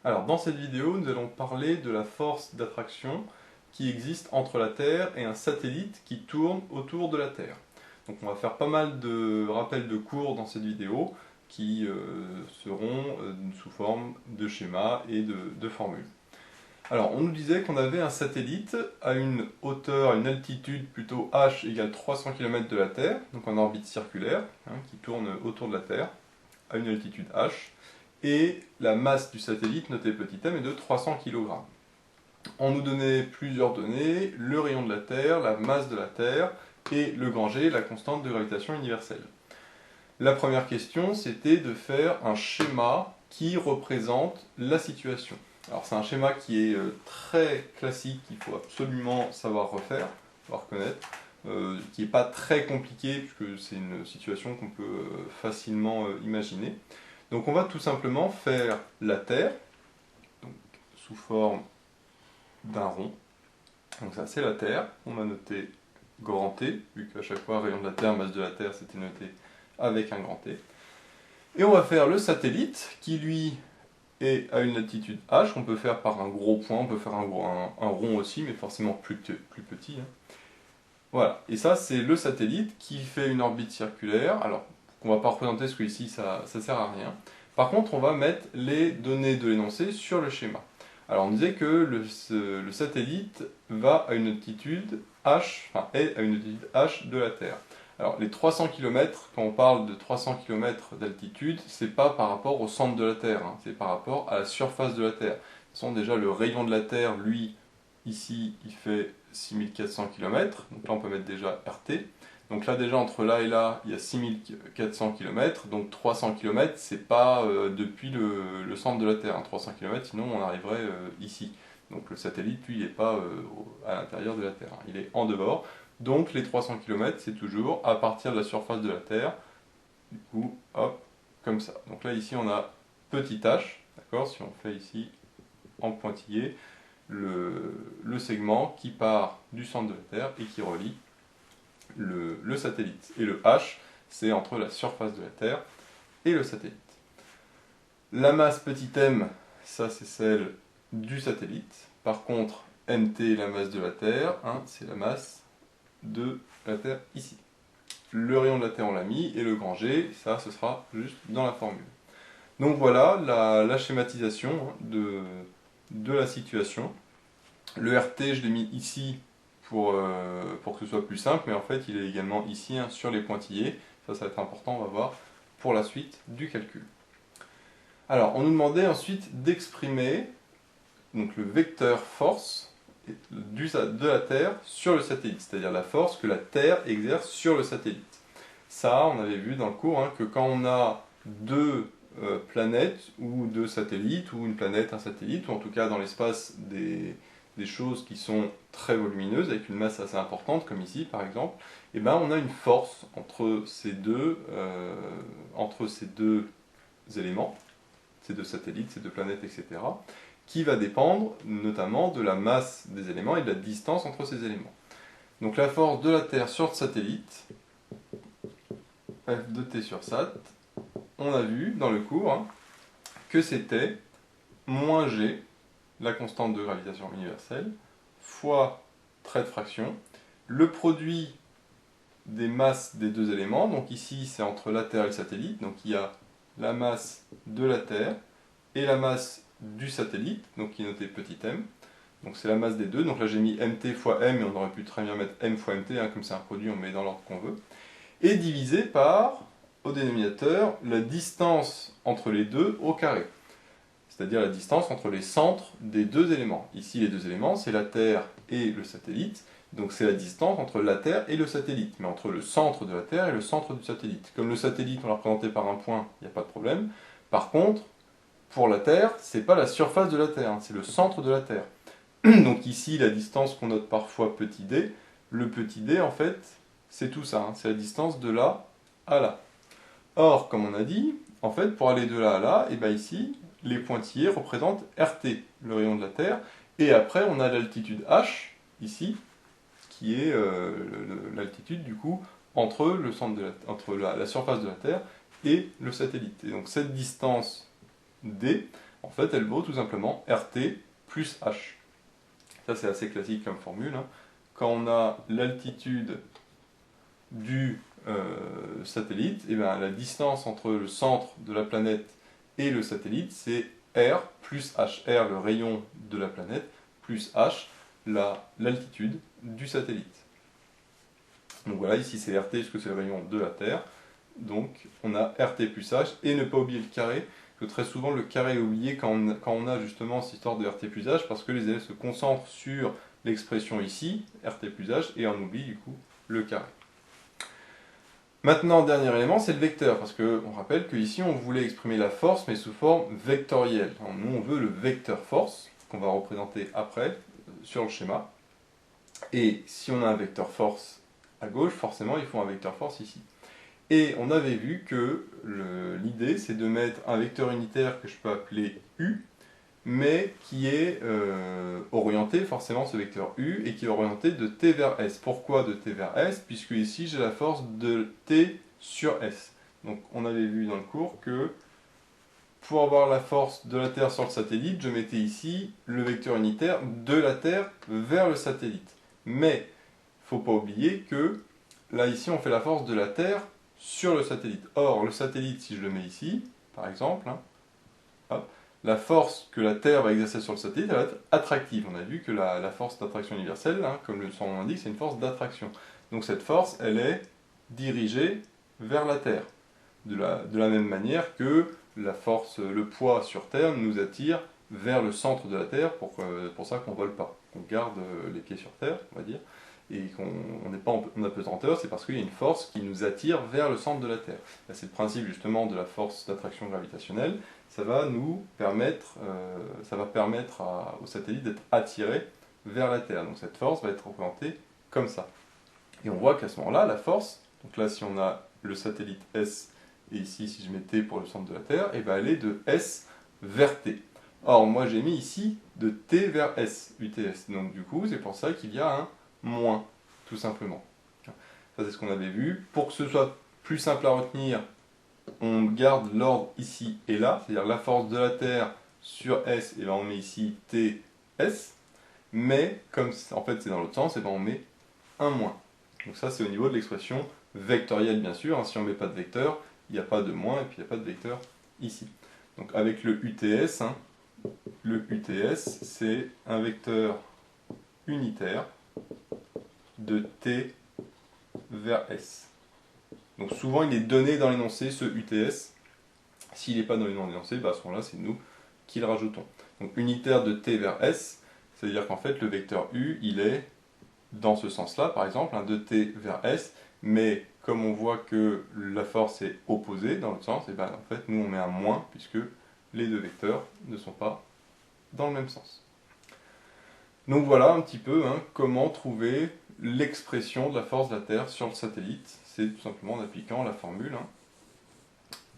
Alors, dans cette vidéo, nous allons parler de la force d'attraction qui existe entre la Terre et un satellite qui tourne autour de la Terre. Donc on va faire pas mal de rappels de cours dans cette vidéo qui seront sous forme de schémas et de formules. Alors, on nous disait qu'on avait un satellite à une hauteur, à une altitude plutôt h égale 300 km de la Terre, donc en orbite circulaire, qui tourne autour de la Terre, à une altitude h, et la masse du satellite, notée petit m, est de 300 kg. On nous donnait plusieurs données, le rayon de la Terre, la masse de la Terre, et le grand G, la constante de gravitation universelle. La première question, c'était de faire un schéma qui représente la situation. Alors c'est un schéma qui est très classique, qu'il faut absolument savoir refaire, savoir connaître, qui n'est pas très compliqué puisque c'est une situation qu'on peut facilement imaginer. Donc on va tout simplement faire la Terre, donc, sous forme d'un rond. Donc ça c'est la Terre, on va noter grand T, vu qu'à chaque fois rayon de la Terre, masse de la Terre, c'était noté avec un grand T. Et on va faire le satellite, qui lui est à une altitude h, qu'on peut faire par un gros point, on peut faire un rond aussi, mais forcément plus petit. Voilà, et ça c'est le satellite qui fait une orbite circulaire. Alors, on va pas représenter ce que ici ça sert à rien. Par contre, on va mettre les données de l'énoncé sur le schéma. Alors, on disait que le satellite va à une altitude h, enfin est à une altitude h de la Terre. Alors, les 300 km, quand on parle de 300 km d'altitude, c'est pas par rapport au centre de la Terre, c'est par rapport à la surface de la Terre. De toute façon, déjà, le rayon de la Terre, lui, ici, il fait 6400 km, donc là on peut mettre déjà RT. Donc là déjà entre là et là, il y a 6400 km, donc 300 km, c'est pas depuis le centre de la Terre, 300 km, sinon on arriverait ici. Donc le satellite, lui, il n'est pas à l'intérieur de la Terre, il est en dehors. Donc les 300 km, c'est toujours à partir de la surface de la Terre, du coup, hop, comme ça. Donc là ici on a petit h, d'accord, si on fait ici en pointillé, le segment qui part du centre de la Terre et qui relie le satellite. Et le H, c'est entre la surface de la Terre et le satellite. La masse petit m, ça c'est celle du satellite. Par contre, mt, la masse de la Terre, c'est la masse de la Terre ici. Le rayon de la Terre, on l'a mis, et le grand G, ça, ce sera juste dans la formule. Donc voilà la schématisation de la situation. Le RT, je l'ai mis ici pour que ce soit plus simple, mais en fait, il est également ici sur les pointillés. Ça va être important, on va voir, pour la suite du calcul. Alors, on nous demandait ensuite d'exprimer donc, le vecteur force de la Terre sur le satellite, c'est-à-dire la force que la Terre exerce sur le satellite. Ça, on avait vu dans le cours que quand on a deux planètes ou deux satellites, ou une planète, un satellite, ou en tout cas dans l'espace des choses qui sont très volumineuses, avec une masse assez importante, comme ici par exemple, et ben on a une force entre ces deux éléments, ces deux satellites, ces deux planètes, etc., qui va dépendre notamment de la masse des éléments et de la distance entre ces éléments. Donc la force de la Terre sur le satellite, F de t sur sat, on a vu dans le cours que c'était moins g, la constante de gravitation universelle, fois trait de fraction, le produit des masses des deux éléments, donc ici c'est entre la Terre et le satellite, donc il y a la masse de la Terre et la masse du satellite, donc qui est notée petit m, donc c'est la masse des deux, donc là j'ai mis mt fois m, et on aurait pu très bien mettre m fois mt, comme c'est un produit, on met dans l'ordre qu'on veut, et divisé par, au dénominateur, la distance entre les deux au carré. C'est-à-dire la distance entre les centres des deux éléments. Ici, les deux éléments, c'est la Terre et le satellite. Donc c'est la distance entre la Terre et le satellite, mais entre le centre de la Terre et le centre du satellite. Comme le satellite, on l'a représenté par un point, il n'y a pas de problème. Par contre, pour la Terre, c'est pas la surface de la Terre, c'est le centre de la Terre. Donc ici, la distance qu'on note parfois petit d, le petit d, en fait, c'est tout ça, c'est la distance de là à là. Or, comme on a dit, en fait, pour aller de là à là, et bien ici, les pointillés représentent RT, le rayon de la Terre, et après on a l'altitude H, ici, qui est l'altitude du coup entre, la surface de la Terre et le satellite. Et donc cette distance D, En fait, elle vaut tout simplement RT plus H. Ça, c'est assez classique comme formule, hein. Quand on a l'altitude du satellite, et bien, la distance entre le centre de la planète et le satellite, c'est R plus H. R, le rayon de la planète, plus H, l'altitude du satellite. Donc voilà, ici c'est RT puisque c'est le rayon de la Terre. Donc on a RT plus H, et ne pas oublier le carré, que très souvent le carré est oublié quand on a justement cette histoire de RT plus H, parce que les élèves se concentrent sur l'expression ici, RT plus H, et on oublie du coup le carré. Maintenant, dernier élément, c'est le vecteur, parce qu'on rappelle qu'ici on voulait exprimer la force, mais sous forme vectorielle. Alors, nous on veut le vecteur force, qu'on va représenter après sur le schéma. Et si on a un vecteur force à gauche, forcément il faut un vecteur force ici. Et on avait vu que l'idée c'est de mettre un vecteur unitaire que je peux appeler U, mais qui est orienté, forcément ce vecteur U, et qui est orienté de T vers S. Pourquoi de T vers S? Puisque ici j'ai la force de T sur S. Donc on avait vu dans le cours que pour avoir la force de la Terre sur le satellite, je mettais ici le vecteur unitaire de la Terre vers le satellite. Mais il ne faut pas oublier que là ici on fait la force de la Terre sur le satellite. Or le satellite, si je le mets ici, par exemple, hein, hop, la force que la Terre va exercer sur le satellite, elle va être attractive. On a vu que la force d'attraction universelle, hein, comme son nom l'indique, c'est une force d'attraction. Donc cette force, elle est dirigée vers la Terre. De la même manière que la force, le poids sur Terre nous attire vers le centre de la Terre, pour ça qu'on ne vole pas. On garde les pieds sur Terre, on va dire, et qu'on n'est pas en apesanteur, c'est parce qu'il y a une force qui nous attire vers le centre de la Terre. C'est le principe justement de la force d'attraction gravitationnelle. Ça va nous permettre, au satellite d'être attiré vers la Terre. Donc cette force va être représentée comme ça. Et on voit qu'à ce moment-là, la force, donc là si on a le satellite S, et ici si je mets T pour le centre de la Terre, et ben elle est de S vers T. Or moi j'ai mis ici de T vers S, UTS. Donc du coup c'est pour ça qu'il y a un moins, tout simplement. Ça c'est ce qu'on avait vu. Pour que ce soit plus simple à retenir, on garde l'ordre ici et là, c'est-à-dire la force de la Terre sur S, et ben on met ici TS, mais comme en fait c'est dans l'autre sens, et ben on met un moins. Donc ça c'est au niveau de l'expression vectorielle bien sûr, hein. Si on ne met pas de vecteur, il n'y a pas de moins et puis il n'y a pas de vecteur ici. Donc avec le UTS, hein, le UTS c'est un vecteur unitaire de T vers S. Donc souvent il est donné dans l'énoncé ce UTS. S'il n'est pas dans l'énoncé, bah à ce moment-là c'est nous qui le rajoutons. Donc unitaire de T vers S, c'est-à-dire qu'en fait le vecteur U il est dans ce sens-là par exemple, hein, de T vers S, mais comme on voit que la force est opposée dans l'autre sens, et ben en fait nous on met un moins puisque les deux vecteurs ne sont pas dans le même sens. Donc voilà un petit peu hein, comment trouver l'expression de la force de la Terre sur le satellite. C'est tout simplement en appliquant la formule, hein,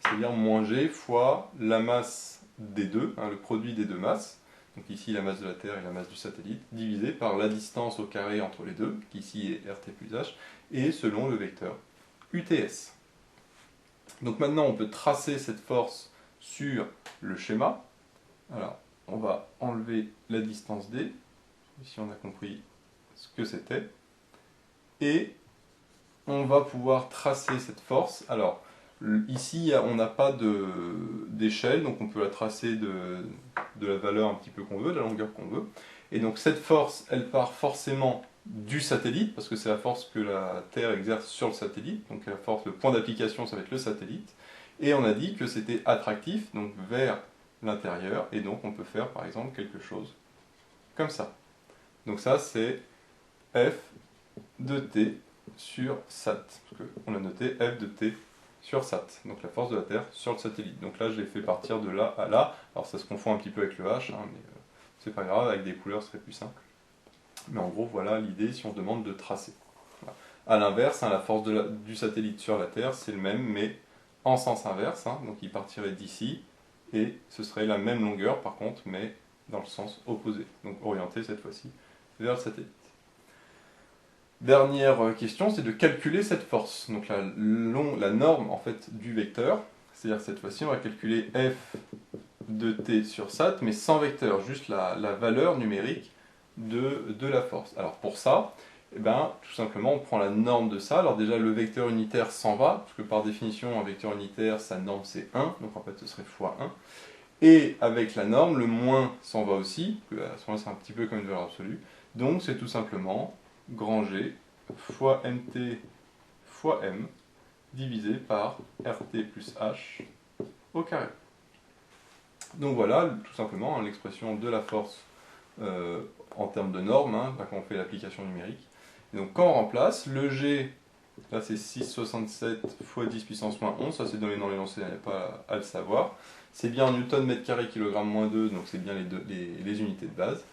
c'est-à-dire moins g fois la masse des deux, hein, le produit des deux masses, donc ici la masse de la Terre et la masse du satellite, divisé par la distance au carré entre les deux, qui ici est RT plus H, et selon le vecteur UTS. Donc maintenant on peut tracer cette force sur le schéma. Alors on va enlever la distance D, ici on a compris ce que c'était, et on va pouvoir tracer cette force. Alors ici on n'a pas d'échelle, donc on peut la tracer de la valeur un petit peu qu'on veut, de la longueur qu'on veut. Et donc cette force, elle part forcément du satellite, parce que c'est la force que la Terre exerce sur le satellite, donc la force, le point d'application ça va être le satellite. Et on a dit que c'était attractif, donc vers l'intérieur, et donc on peut faire par exemple quelque chose comme ça. Donc ça c'est F de T sur SAT, parce qu'on a noté F de T sur SAT, donc la force de la Terre sur le satellite. Donc là je l'ai fait partir de là à là, alors ça se confond un petit peu avec le H, hein, mais c'est pas grave, avec des couleurs ce serait plus simple. Mais en gros voilà l'idée si on demande de tracer. Voilà. A l'inverse, hein, la force du satellite sur la Terre c'est le même, mais en sens inverse, hein, donc il partirait d'ici, et ce serait la même longueur par contre, mais dans le sens opposé, donc orienté cette fois-ci vers le satellite. Dernière question, c'est de calculer cette force, donc la norme en fait du vecteur, c'est-à-dire cette fois-ci on va calculer F de t sur sat, mais sans vecteur, juste la valeur numérique de la force. Alors pour ça, eh ben, tout simplement on prend la norme de ça. Alors déjà le vecteur unitaire s'en va, parce que par définition un vecteur unitaire, sa norme c'est 1, donc en fait ce serait fois 1. Et avec la norme, le moins s'en va aussi, parce que à ce moment-là c'est un petit peu comme une valeur absolue. Donc c'est tout simplement grand G fois mt fois m divisé par rt plus h au carré. Donc voilà, tout simplement, hein, l'expression de la force en termes de normes, hein, quand on fait l'application numérique. Et donc quand on remplace, le G, là c'est 6,67 fois 10 puissance moins 11, ça c'est dans les noms énoncés, il n'y a pas à le savoir. C'est bien en newton mètre carré kilogramme moins 2, donc c'est bien les unités de base.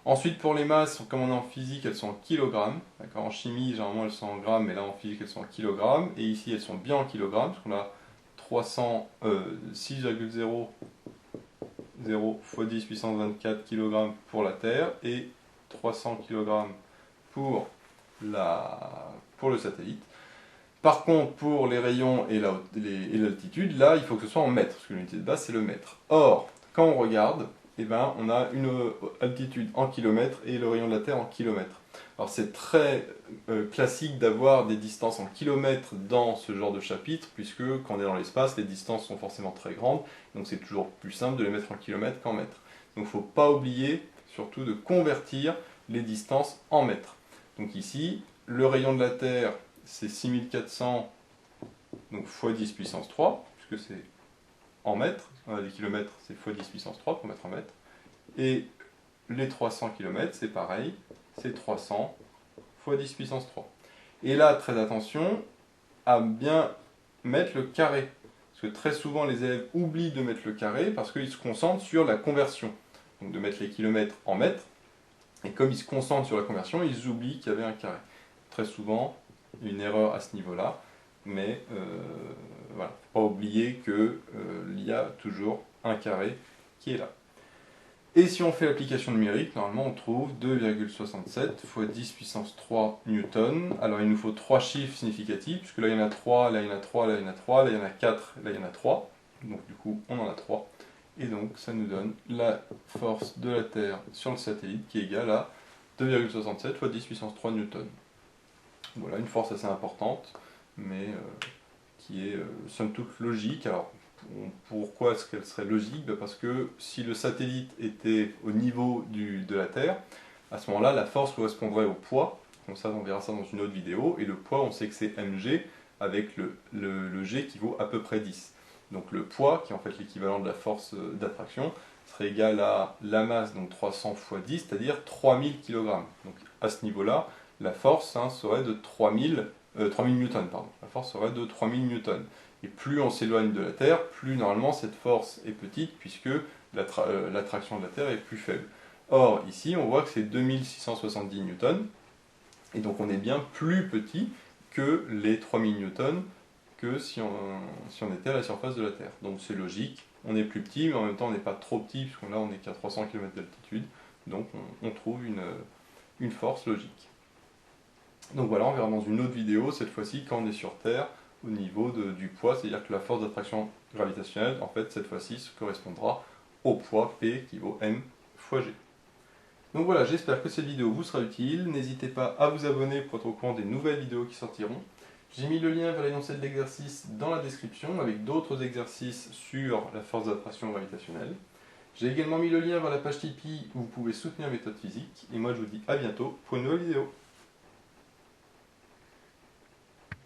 Ensuite pour les masses, comme on est en physique, elles sont en kilogrammes. En chimie, généralement elles sont en grammes, mais là en physique elles sont en kilogrammes. Et ici elles sont bien en kilogrammes, parce qu'on a 6,0 fois 10 puissance 24 kg pour la Terre et 300 kg pour le satellite. Par contre, pour les rayons et l'altitude, là, il faut que ce soit en mètres, parce que l'unité de base, c'est le mètre. Or, quand on regarde, eh ben, on a une altitude en kilomètres et le rayon de la Terre en kilomètres. Alors, c'est très classique d'avoir des distances en kilomètres dans ce genre de chapitre, puisque quand on est dans l'espace, les distances sont forcément très grandes, donc c'est toujours plus simple de les mettre en kilomètres qu'en mètres. Donc, il ne faut pas oublier, surtout, de convertir les distances en mètres. Donc ici, le rayon de la Terre, c'est 6400 donc fois 10 puissance 3, puisque c'est en mètres, on a des kilomètres, c'est fois 10 puissance 3 pour mettre en mètres. Et les 300 km, c'est pareil, c'est 300 fois 10 puissance 3. Et là, très attention à bien mettre le carré, parce que très souvent les élèves oublient de mettre le carré parce qu'ils se concentrent sur la conversion, donc de mettre les kilomètres en mètres, et comme ils se concentrent sur la conversion, ils oublient qu'il y avait un carré. Très souvent, il y a une erreur à ce niveau-là, mais voilà, il ne faut pas oublier qu'il y a toujours un carré qui est là. Et si on fait l'application numérique, normalement on trouve 2,67 fois 10 puissance 3 newton. Alors il nous faut 3 chiffres significatifs, puisque là il y en a 3, là il y en a 3, là il y en a 3, là il y en a 4, là il y en a 3. Donc du coup on en a 3. Et donc ça nous donne la force de la Terre sur le satellite qui est égale à 2,67 fois 10 puissance 3 newton. Voilà, une force assez importante, mais qui est somme toute logique. Alors, pourquoi est-ce qu'elle serait logique? Parce que si le satellite était au niveau de la Terre, à ce moment-là, la force correspondrait au poids. Comme ça, on verra ça dans une autre vidéo. Et le poids, on sait que c'est mg, avec le g qui vaut à peu près 10. Donc le poids, qui est en fait l'équivalent de la force d'attraction, serait égal à la masse, donc 300 fois 10, c'est-à-dire 3000 kg. Donc à ce niveau-là, la force serait de 3000 newtons, pardon. La force serait de 3000 newtons. Et plus on s'éloigne de la Terre, plus normalement cette force est petite, puisque l'attraction de la Terre est plus faible. Or, ici, on voit que c'est 2670 newtons, et donc on est bien plus petit que les 3000 newtons que si on était à la surface de la Terre. Donc c'est logique, on est plus petit, mais en même temps on n'est pas trop petit, puisque là on est qu'à 300 km d'altitude, donc on trouve une force logique. Donc voilà, on verra dans une autre vidéo, cette fois-ci, quand on est sur Terre, au niveau du poids, c'est-à-dire que la force d'attraction gravitationnelle, en fait, cette fois-ci, correspondra au poids P qui vaut m fois g. Donc voilà, j'espère que cette vidéo vous sera utile. N'hésitez pas à vous abonner pour être au courant des nouvelles vidéos qui sortiront. J'ai mis le lien vers l'énoncé de l'exercice dans la description, avec d'autres exercices sur la force d'attraction gravitationnelle. J'ai également mis le lien vers la page Tipeee où vous pouvez soutenir Méthode Physique. Et moi, je vous dis à bientôt pour une nouvelle vidéo.